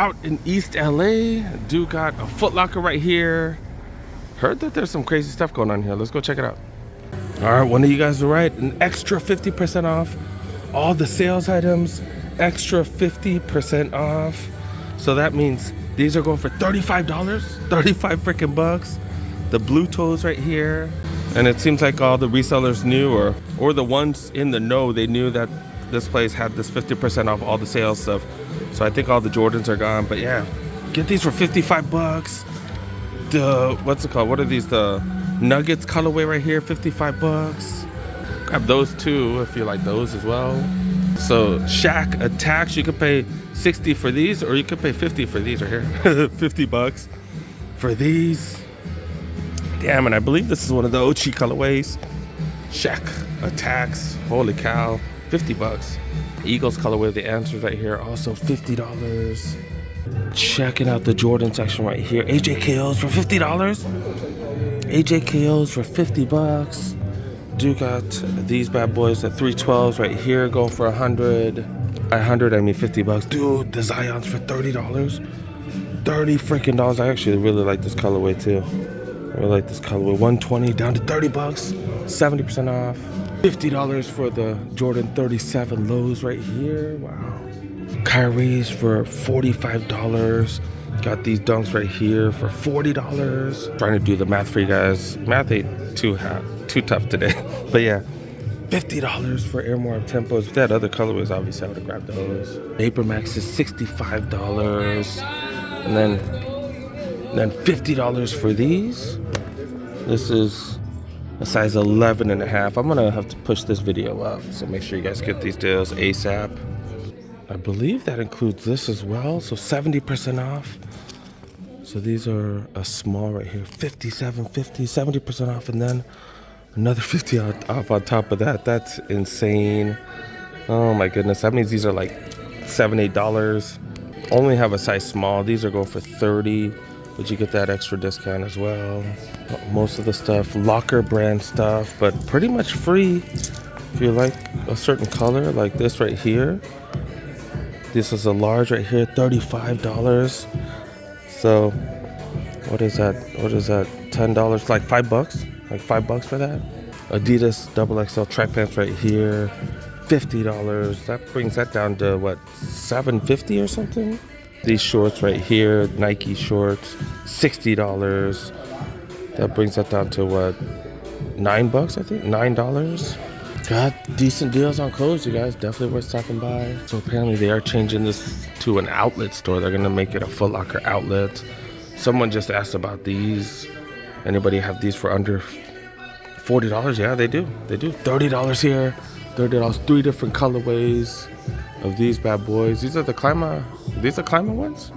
out in East LA. Do got a Foot Locker right here. Heard that there's some crazy stuff going on here. Let's go check it out. All right, one of you guys are right. An extra 50% off. All the sales items, extra 50% off. So that means these are going for $35, 35 freaking bucks. The blue toes right here. And it seems like all the resellers knew, or the ones in the know, they knew that this place had this 50% off all the sales stuff. So I think all the Jordans are gone. But yeah, get these for 55 bucks. The, what's it called? What are these? The Nuggets colorway right here, 55 bucks. Grab those too if you like those as well. So Shaq Attacks, you could pay 60 for these, or you could pay 50 for these right here. 50 bucks for these. Damn, and I believe this is one of the Ochi colorways. Shaq Attacks, holy cow, 50 bucks. Eagles colorway, the answers right here, also $50. Checking out the Jordan section right here. AJKOs for $50. AJKOs for 50 bucks. Do got these bad boys at 312s right here, going for 100. 100, I mean 50 bucks. Dude, the Zions for $30. 30 freaking dollars. I actually really like this colorway too. I really like this colorway. 120 down to 30 bucks. 70% off. $50 for the Jordan 37 lows right here. Wow. Kyrie's for $45. Got these dunks right here for $40. Trying to do the math for you guys. Math ain't too tough today. But yeah, $50 for Air More Tempos. If they had other colorways, obviously I would have grabbed those. Vapor Max is $65. And then $50 for these. This is a size 11.5. I'm gonna have to push this video up, so make sure you guys get these deals ASAP. I believe that includes this as well, so 70% off. So these are a small right here, $57.50, 70% off, and then another 50 off on top of that. That's insane. Oh my goodness, that means these are like $7, $8. Only have a size small. These are going for 30, but you get that extra discount as well. Most of the stuff, Locker brand stuff, but pretty much free if you like a certain color, like this right here. This is a large right here, $35. So what is that? $10, like $5, like $5 for that. Adidas XXL track pants right here, $50. That brings that down to what, $7.50 or something. These shorts right here, Nike shorts, $60. That brings that down to what, $9, I think, $9. Got decent deals on clothes, you guys. Definitely worth stopping by. So apparently they are changing this to an outlet store. They're gonna make it a Foot Locker outlet. Someone just asked about these. Anybody have these for under $40? Yeah, they do. They do. $30 here. $30. 3 different colorways of these bad boys. These are the Clima. These are Clima ones?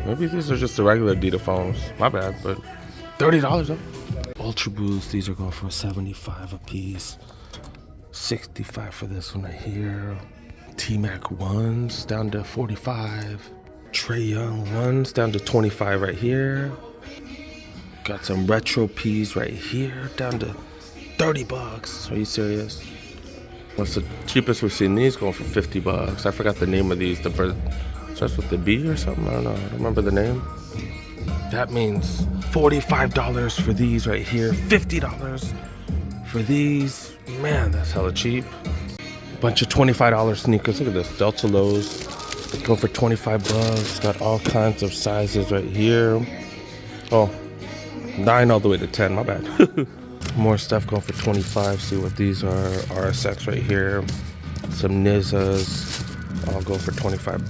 Maybe these are just the regular Adidas foams. My bad, but $30 though. Ultra Boost. These are going for $75 a piece. $65 for this one right here. T-Mac ones down to $45. Trae Young ones down to $25 right here. Got some retro P's right here down to $30. Are you serious? What's the cheapest we've seen these going for? $50. I forgot the name of these. The bird starts with the B or something. I don't know. I don't remember the name. That means $45 for these right here. $50 for these. Man, that's hella cheap. Bunch of $25 sneakers. Look at this, Delta lows. Go for $25. Got all kinds of sizes right here. Oh, 9 all the way to 10. My bad. More stuff going for $25. See what these are. RSX right here. Some Nizzas. All go for $25.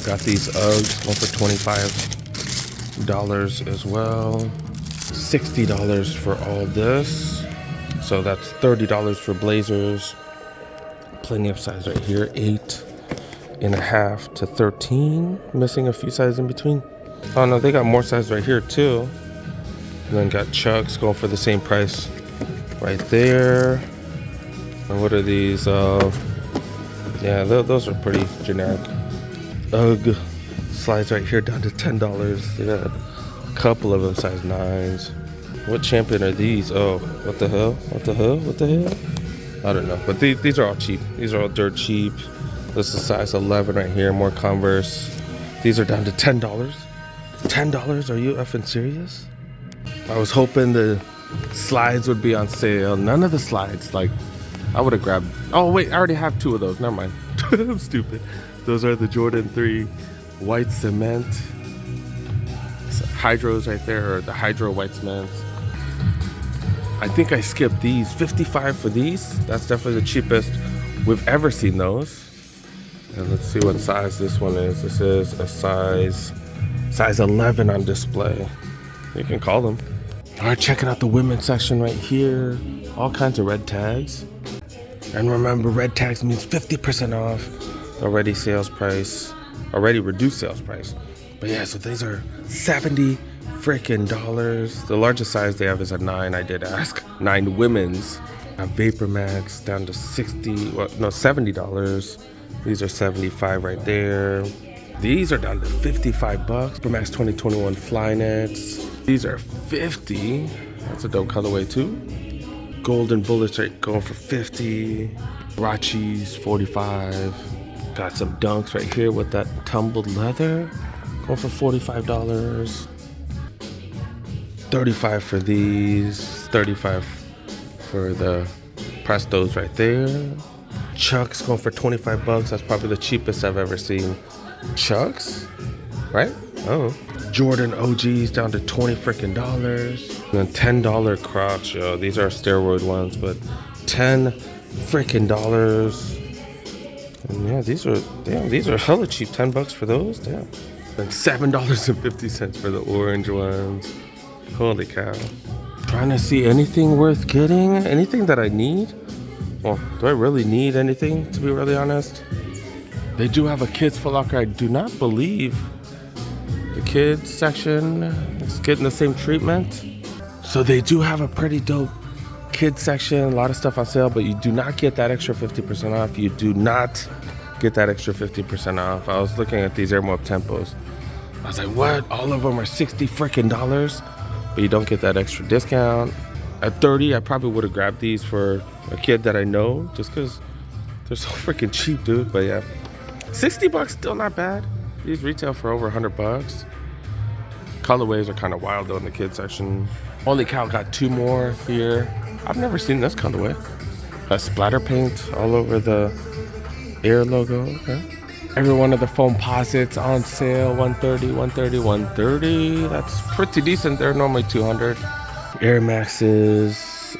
Got these Uggs going for $25 as well. $60 for all this. So that's $30 for blazers. Plenty of size right here. 8.5 to 13. Missing a few sizes in between. Oh no, they got more size right here too. And then got Chucks going for the same price right there. And what are these? Yeah, those are pretty generic. Ugg slides right here down to $10. They got a couple of them size 9s. What champion are these? Oh, what the hell? What the hell? What the hell? I don't know. But these are all cheap. These are all dirt cheap. This is size 11 right here, more Converse. These are down to $10. $10? Are you effing serious? I was hoping the slides would be on sale. None of the slides, like, I would have grabbed. Oh wait, I already have 2 of those, never mind. I'm stupid. Those are the Jordan 3 white cement. Hydros right there, or the Hydro white cements. I think I skipped these. 55 for these. That's definitely the cheapest we've ever seen those. And let's see what size this one is. This is a size 11 on display. You can call them. All right, checking out the women's section right here. All kinds of red tags. And remember, red tags means 50% off. Already sales price. Already reduced sales price. But yeah, so these are $70 freaking dollars. The largest size they have is a 9. I did ask. 9 women's. Vapor Max down to $70. These are 75 right there. These are down to 55 bucks. Vapor Max 2021 Flynets. These are 50. That's a dope colorway too. Golden Bullets are going for 50. Rachis 45. Got some Dunks right here with that tumbled leather. Going for $45. 35 for these. 35 for the Prestos right there. Chucks going for 25 bucks. That's probably the cheapest I've ever seen. Chucks, right? Oh. Jordan OGs down to $20 freaking dollars. And then $10 Crocs, yo. These are steroid ones, but $10 freaking dollars. And yeah, these are hella cheap. 10 bucks for those, damn. And $7.50 for the orange ones. Holy cow. Trying to see anything worth getting, anything that I need. Well, do I really need anything, to be really honest? They do have a kids Foot Locker. I do not believe the kids section is getting the same treatment. So they do have a pretty dope kids section, a lot of stuff on sale, but you do not get that extra 50% off. You do not get that extra 50% off. I was looking at these Air Mo Tempos. I was like, what? All of them are $60 freaking dollars, but you don't get that extra discount. At 30, I probably would have grabbed these for a kid that I know, just because they're so freaking cheap, dude. But yeah, 60 bucks, still not bad. These retail for over 100 bucks. Colorways are kind of wild though in the kids section. Holy cow, got 2 more here. I've never seen this colorway. Got splatter paint all over the Air logo. Okay. Every one of the foam posits on sale, 130, 130, 130. That's pretty decent. They're normally 200. Air Maxes,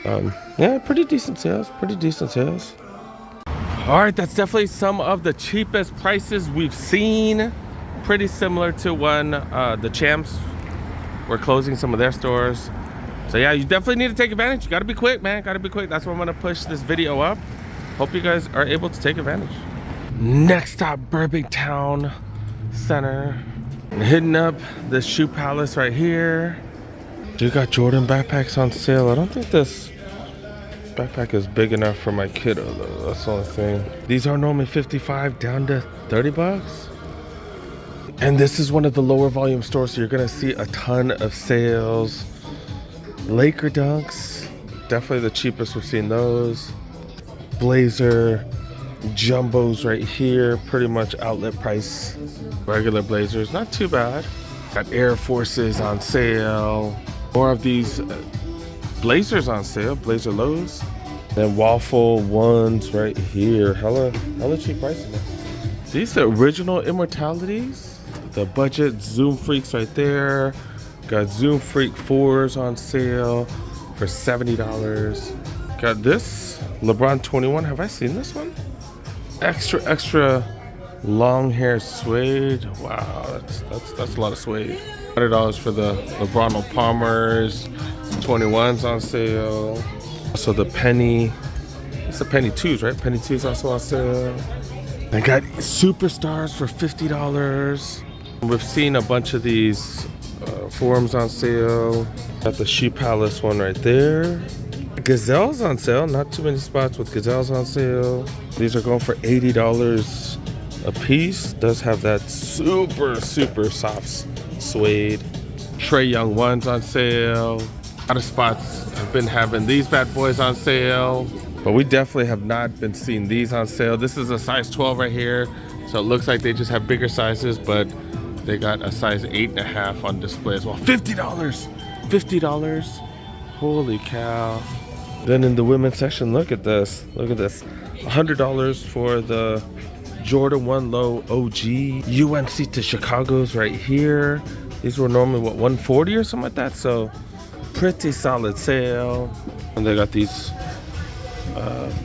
yeah, pretty decent sales. All right, that's definitely some of the cheapest prices we've seen. Pretty similar to when the Champs were closing some of their stores. So yeah, you definitely need to take advantage. You gotta be quick, man, gotta be quick. That's why I'm gonna push this video up. Hope you guys are able to take advantage. Next stop, Burbank Town Center. Hitting up the Shoe Palace right here. You got Jordan backpacks on sale. I don't think this backpack is big enough for my kiddo though. That's the only thing. These are normally 55 down to 30 bucks. And this is one of the lower volume stores, so you're gonna see a ton of sales. Laker Dunks, definitely the cheapest we've seen those. Blazer Jumbos right here, pretty much outlet price. Regular Blazers, not too bad. Got Air Forces on sale. More of these Blazers on sale, Blazer lows. Then waffle ones right here, hella cheap prices. These are original Immortalities. The budget Zoom Freaks right there. Got Zoom Freak 4s on sale for $70. Got this LeBron 21. Have I seen this one? Extra long hair suede. Wow, that's a lot of suede. $100 for the LeBron Palmer's 21s on sale. So the penny, it's the penny 2s, right? Penny 2s also on sale. I got Superstars for $50. We've seen a bunch of these forums on sale. Got the Shoe Palace one right there. Gazelles on sale. Not too many spots with Gazelles on sale. These are going for $80 a piece. Does have that super soft suede. Trae Young ones on sale. A lot of spots have been having these bad boys on sale. But we definitely have not been seeing these on sale. This is a size 12 right here. So it looks like they just have bigger sizes, but they got a size 8.5 on display as well. $50, $50. Holy cow. Then in the women's section, look at this. Look at this. $100 for the Jordan 1 Low OG. UNC to Chicago's right here. These were normally, what, $140 or something like that? So pretty solid sale. And they got these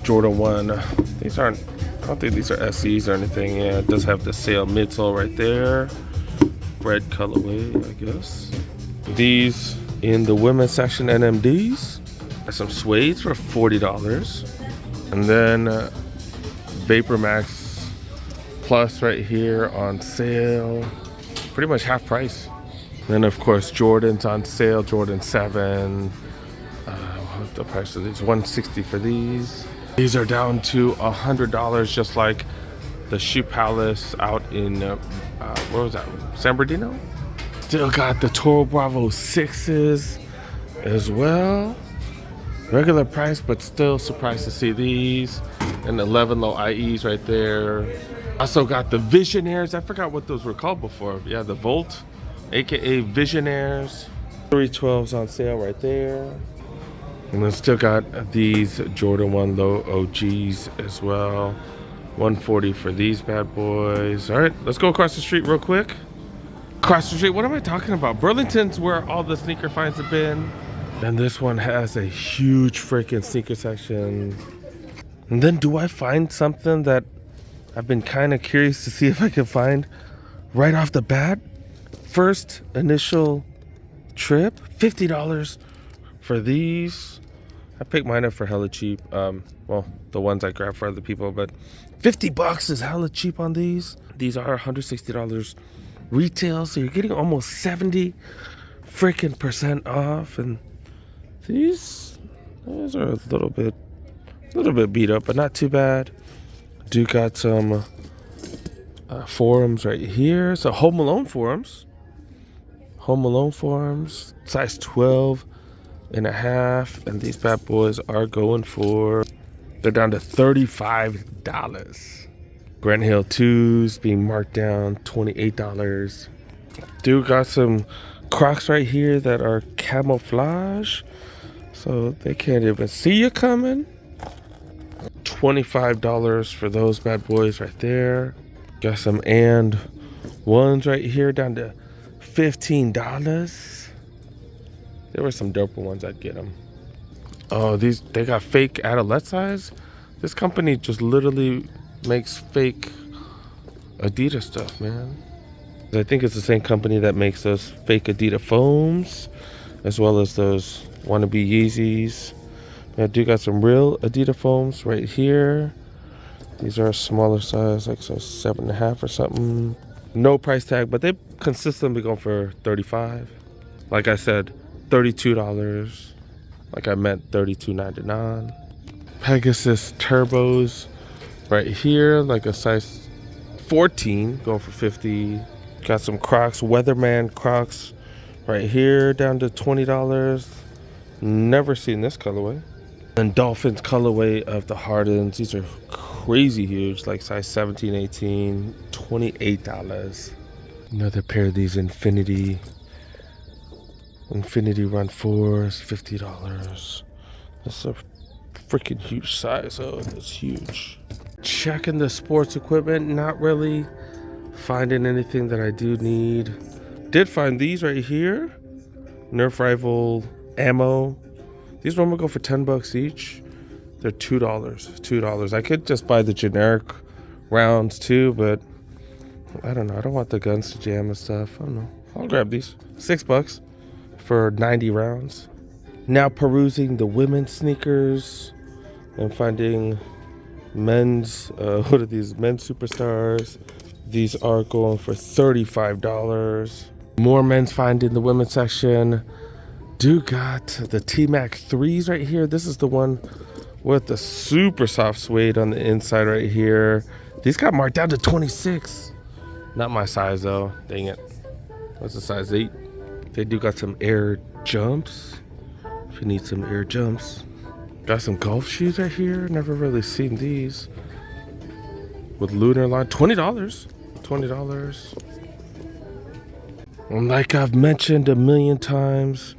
Jordan 1. These aren't, I don't think these are SEs or anything. Yeah, it does have the sale midsole right there. Red colorway, I guess. These in the women's section, NMDs. Some suedes for $40. And then Vapor Max Plus right here on sale. Pretty much half price. Then of course Jordan's on sale, Jordan 7. What's the price of these? $160 for these. These are down to $100, just like the Shoe Palace out in where was that? San Bernardino. Still got the Toro Bravo 6s as well. Regular price, but still surprised to see these. And 11 low IEs right there. Also got the Visionaires. I forgot what those were called before. Yeah, the Volt, aka Visionaires. 312s on sale right there. And then still got these Jordan 1 Low OGs as well. $140 for these bad boys. All right, let's go across the street real quick. Across the street, what am I talking about? Burlington's where all the sneaker finds have been. And this one has a huge freaking sneaker section. And then do I find something that I've been kind of curious to see if I can find right off the bat? First initial trip, $50 for these. I picked mine up for hella cheap. Well, the ones I grabbed for other people, but $50 is hella cheap on these. These are $160 retail, so you're getting almost 70 freaking % off. And these are a little bit beat up, but not too bad. Do got some forums right here. So Home Alone forums, size 12.5, and these bad boys are going for, they're down to $35. Grant Hill 2s being marked down $28. Do got some Crocs right here that are camouflage, so they can't even see you coming. $25 for those bad boys right there. Got some and ones right here down to $15. There were some doper ones, I'd get them. Oh, these, they got fake Adolescent size. This company just literally makes fake Adidas stuff, man. I think it's the same company that makes those fake Adidas foams, as well as those wannabe Yeezys. I do got some real Adidas foams right here. These are a smaller size, like so 7.5 or something. No price tag, but they consistently go for $35. Like I said, $32. Like I meant $32.99. Pegasus Turbos right here, like a size 14, going for $50. Got some Crocs, Weatherman Crocs right here, down to $20. Never seen this colorway. And Dolphins colorway of the Hardens. These are crazy huge, like size 17, 18, $28. Another pair of these Infinity Run 4s, $50. That's a freaking huge size. Oh, that's huge. Checking the sports equipment, not really finding anything that I do need. Did find these right here, Nerf Rival ammo. These normally go for $10 each. They're $2. I could just buy the generic rounds too, but I don't know. I don't want the guns to jam and stuff. I don't know. I'll grab these. $6 for 90 rounds. Now perusing the women's sneakers and finding men's, what are these? Men's Superstars. These are going for $35. More men's find in the women's section. Do got the T-Mac 3s right here. This is the one with the super soft suede on the inside right here. These got marked down to 26. Not my size though, dang it. What's the size 8? They do got some air jumps. If you need some air jumps. Got some golf shoes right here. Never really seen these. With lunar line, $20. $20. And like I've mentioned a million times,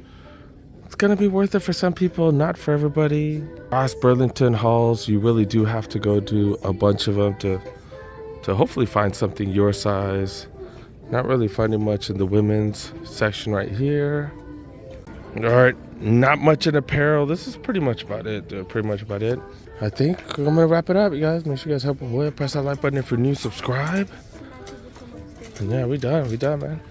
it's gonna be worth it for some people, not for everybody. Ross Burlington hauls, you really do have to go do a bunch of them to hopefully find something your size. Not really finding much in the women's section right here. All right, not much in apparel. This is pretty much about it. I think I'm gonna wrap it up, you guys. Make sure you guys help away. Press that like button if you're new. Subscribe. And yeah, we done, man.